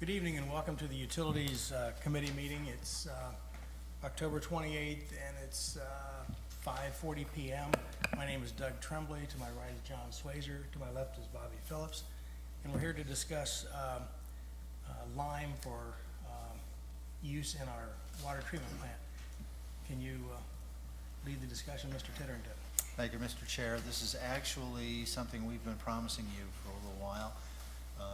Good evening and welcome to the Utilities Committee meeting. It's October 28th and it's 5:40 p.m. My name is Doug Tremblay. To my right is John Swazer. To my left is Bobby Phillips. And we're here to discuss lime for use in our water treatment plant. Can you lead the discussion, Mr. Titterington? Thank you, Mr. Chair. This is actually something we've been promising you for a little while.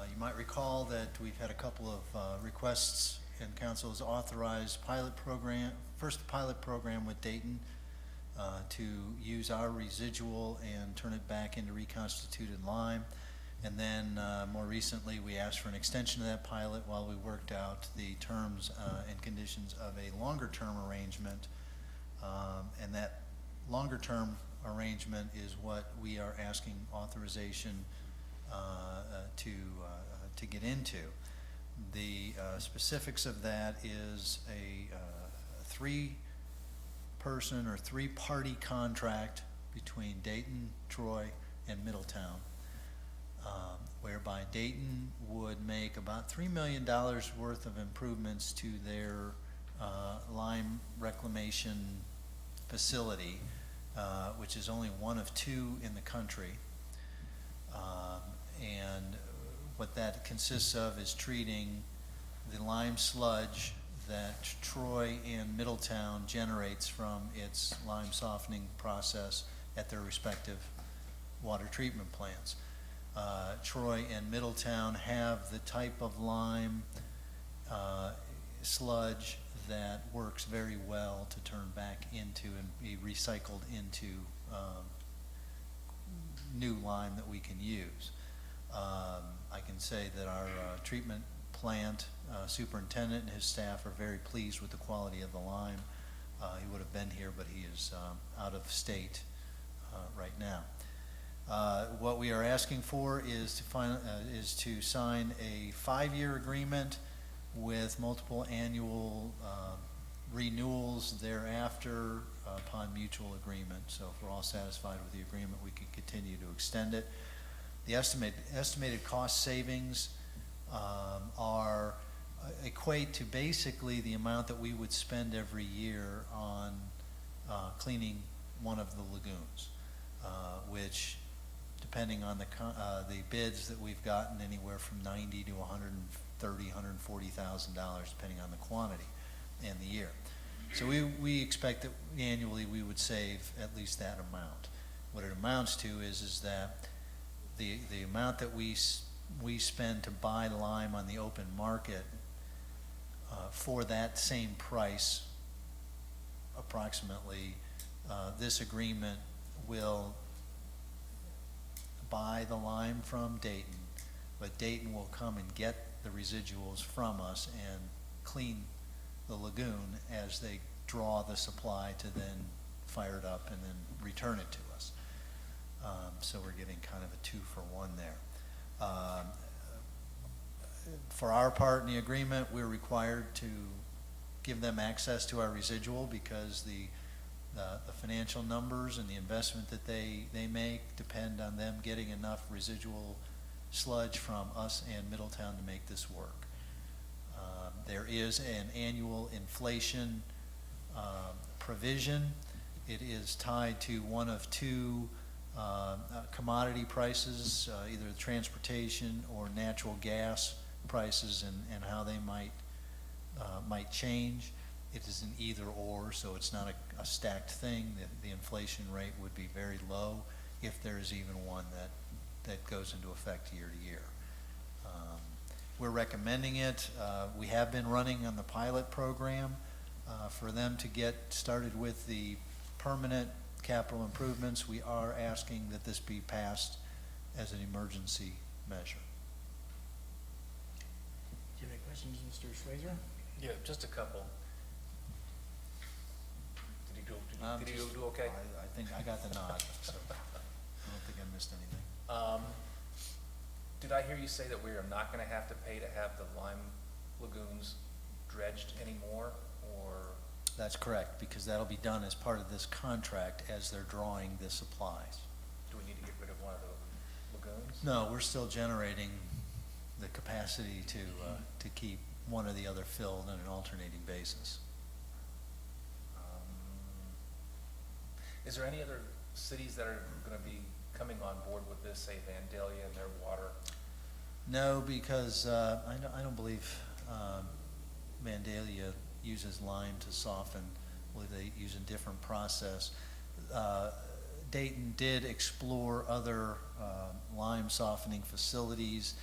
You might recall that we've had a couple of requests, and council has authorized pilot program, first pilot program with Dayton to use our residual and turn it back into reconstituted lime. And then more recently, we asked for an extension of that pilot while we worked out the terms and conditions of a longer-term arrangement. And that longer-term arrangement is what we are asking authorization to get into. The specifics of that is a three-person or three-party contract between Dayton, Troy, and Middletown, whereby Dayton would make about $3 million worth of improvements to their lime reclamation facility, which is only one of two in the country. And what that consists of is treating the lime sludge that Troy and Middletown generates from its lime softening process at their respective water treatment plants. Troy and Middletown have the type of lime sludge that works very well to turn back into and be recycled into new lime that we can use. I can say that our treatment plant superintendent and his staff are very pleased with the quality of the lime. He would have been here, but he is out of state right now. What we are asking for is to sign a 5-year agreement with multiple annual renewals thereafter upon mutual agreement. So if we're all satisfied with the agreement, we can continue to extend it. The estimated cost savings equate to basically the amount that we would spend every year on cleaning one of the lagoons, which, depending on the bids that we've gotten, anywhere from $90,000 to $130,000, $140,000, depending on the quantity and the year. So we expect that annually we would save at least that amount. What it amounts to is that the amount that we spend to buy lime on the open market for that same price, approximately, this agreement will buy the lime from Dayton, but Dayton will come and get the residuals from us and clean the lagoon as they draw the supply to then fire it up and then return it to us. So we're getting kind of a 2-for-1 there. For our part in the agreement, we're required to give them access to our residual because the financial numbers and the investment that they make depend on them getting enough residual sludge from us and Middletown to make this work. There is an annual inflation provision. It is tied to one of two commodity prices, either transportation or natural gas prices, and how they might change. It is an either or, so it's not a stacked thing. The inflation rate would be very low if there is even one that goes into effect year to year. We're recommending it. We have been running on the pilot program for them to get started with the permanent capital improvements. We are asking that this be passed as an emergency measure. Do you have any questions, Mr. Swazer? Yeah, just a couple. Did he do okay? I think I got the nod, so I don't think I missed anything. Did I hear you say that we are not going to have to pay to have the lime lagoons dredged anymore, or? That's correct, because that'll be done as part of this contract as they're drawing the supplies. Do we need to get rid of one of the lagoons? No, we're still generating the capacity capacity to keep one or the other filled on an alternating basis. Is there any other cities that are gonna be coming on board with this, say Vandalia and their water? No, because I don't believe Vandalia uses lime to soften. I believe they use a different process. Dayton did explore other lime softening facilities.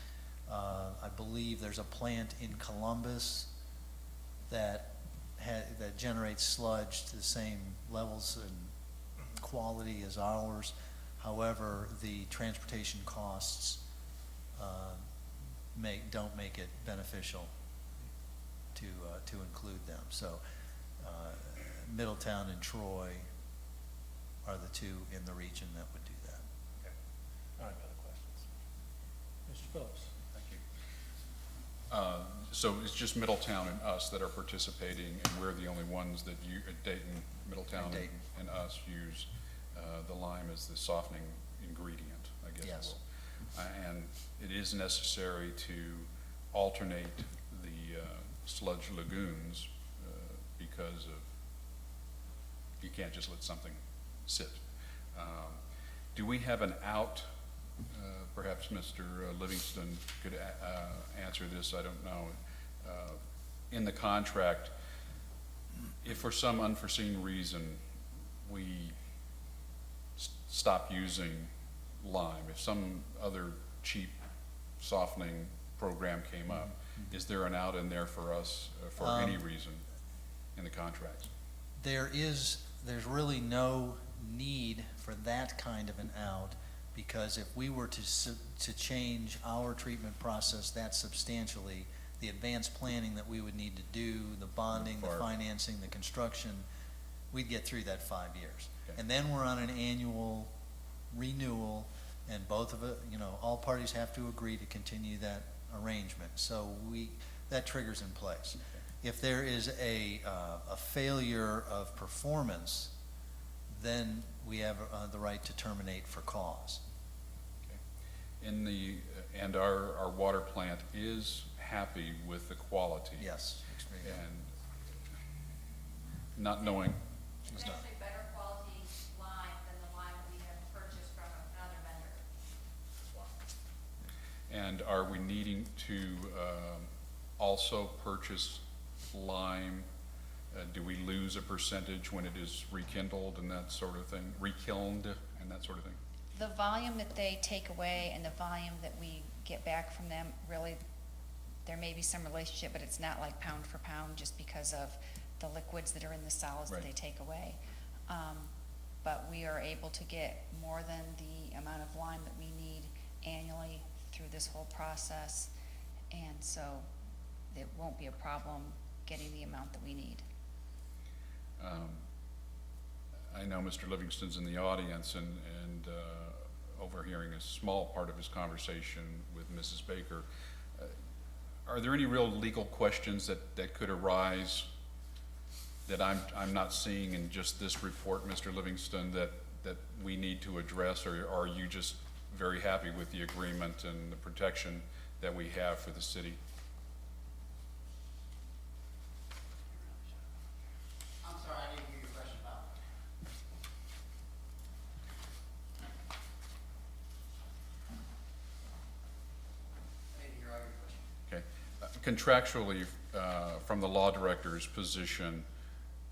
I believe there's a plant in Columbus that generates sludge to the same levels and quality as ours. However, the transportation costs don't make it beneficial to include them. So Middletown and Troy are the two in the region that would do that. Okay. I don't have other questions. Mr. Phillips? Thank you. So it's just Middletown and us that are participating, and we're the only ones that Dayton, Middletown, And Dayton. and us use the lime as the softening ingredient, I guess. Yes. And it is necessary to alternate the sludge lagoons because of, you can't just let something sit. Do we have an out? Perhaps Mr. Livingston could answer this, I don't know. In the contract, if for some unforeseen reason we stop using lime, if some other cheap softening program came up, is there an out in there for us for any reason in the contracts? There's really no need for that kind of an out, because if we were to change our treatment process that substantially, the advanced planning that we would need to do, the bonding, the financing, the construction, we'd get through that 5 years. Okay. And then we're on an annual renewal, and both of it, all parties have to agree to continue that arrangement. So that triggers in place. If there is a failure of performance, then we have the right to terminate for cause. And our water plant is happy with the quality. Yes. extremely. And not knowing, It's actually better quality lime than the lime we have purchased from another vendor. and are we needing to also purchase lime? Do we lose a percentage when it is rekindled and that sort of thing, rekilned and that sort of thing? The volume that they take away and the volume that we get back from them, really, there may be some relationship, but it's not like pound for pound just because of the liquids that are in the solids that Right. they take away. But we are able to get more than the amount of lime that we need annually through this whole process. And so it won't be a problem getting the amount that we need. I know Mr. Livingston's in the audience and overhearing a small part of his conversation with Mrs. Baker. Are there any real legal questions that could arise that I'm not seeing in just this report, Mr. Livingston, that we need to address, or are you just very happy with the agreement and the protection that we have for the city? I'm sorry, I didn't hear your question about. I didn't hear all your question. Okay. Contractually, from the law director's position,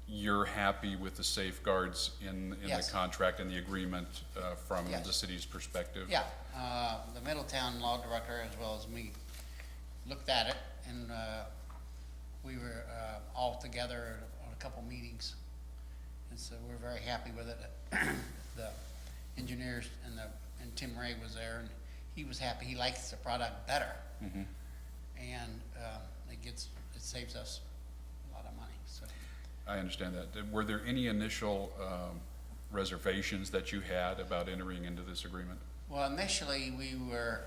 you're happy with the safeguards in the Yes. contract and the agreement from Yes. the city's perspective? Yeah, the Middletown Law Director as well as me looked at it, and we were all together on a couple meetings, and so we're very happy with it. The engineers and Tim Ray was there, and he was happy. He likes the product better, Mhm. and it saves us a lot of money. So I understand that. Were there any initial reservations that you had about entering into this agreement? well, initially we were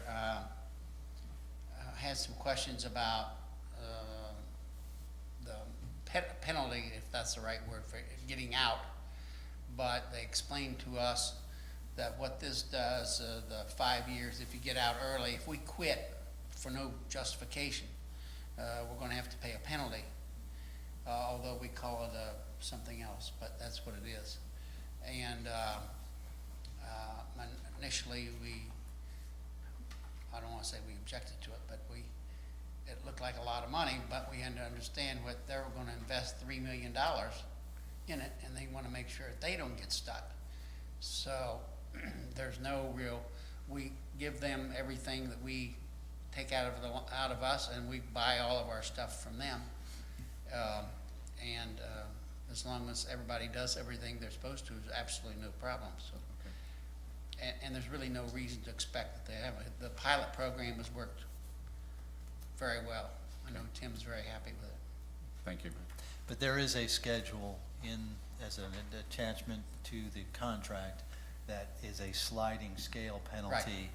had some questions about the penalty, if that's the right word, for getting out. But they explained to us that what this does, the 5 years, if you get out early, if we quit for no justification, we're gonna have to pay a penalty, although we call it something else, but that's what it is. And initially, I don't wanna say we objected to it, but it looked like a lot of money, but we had to understand what they were gonna invest $3 million in it, and they wanna make sure that they don't get stuck. So, there's no real, we give them everything that we take out of us, and we buy all of our stuff from them. As long as everybody does everything they're supposed to, there's absolutely no problem, so. And there's really no reason to expect that they have, the pilot program has worked very well. I know Tim's very happy with it. Thank you. But there is a schedule as an attachment to the contract that is a sliding scale penalty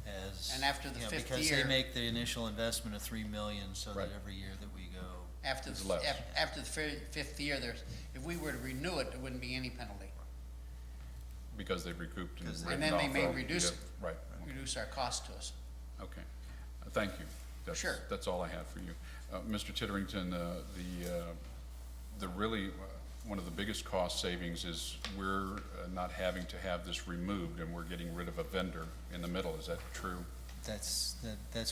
as. And after the you know, fifth because year- they make the initial investment of 3 million, so that Right. every year that we go. After It's the, less. after the fifth year, if we were to renew it, there wouldn't be any penalty. Because they've recouped and Because written And then they off may the- reduce yeah, it. Right, Reduce our cost to us. okay. Thank you. That's- Sure. That's all I have for you. Mr. Titterington, the really, one of the biggest cost savings is we're not having to have this removed, and we're getting rid of a vendor in the middle. Is that true? That's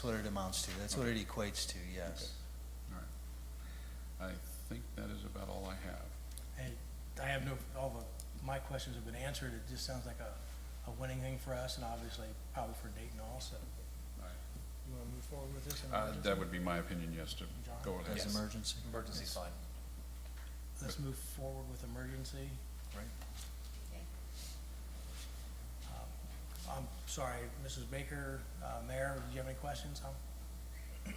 what it amounts to. That's what it equates to, yes. All right. I think that is about all I have. Hey, I have my questions have been answered. It just sounds like a winning thing for us, and obviously probably for Dayton also. All right. You wanna move forward with this? in That emergency? would be my opinion, yes, to John? go ahead. As Yes. emergency. Emergency's fine. Let's move forward with emergency. Right. I'm sorry, Mrs. Baker, Mayor, do you have any questions? Then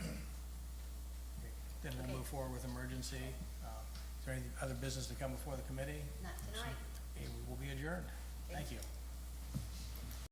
we'll move forward with emergency. Is there any other business to come before the committee? Not tonight. Okay, we will be adjourned. Thank you.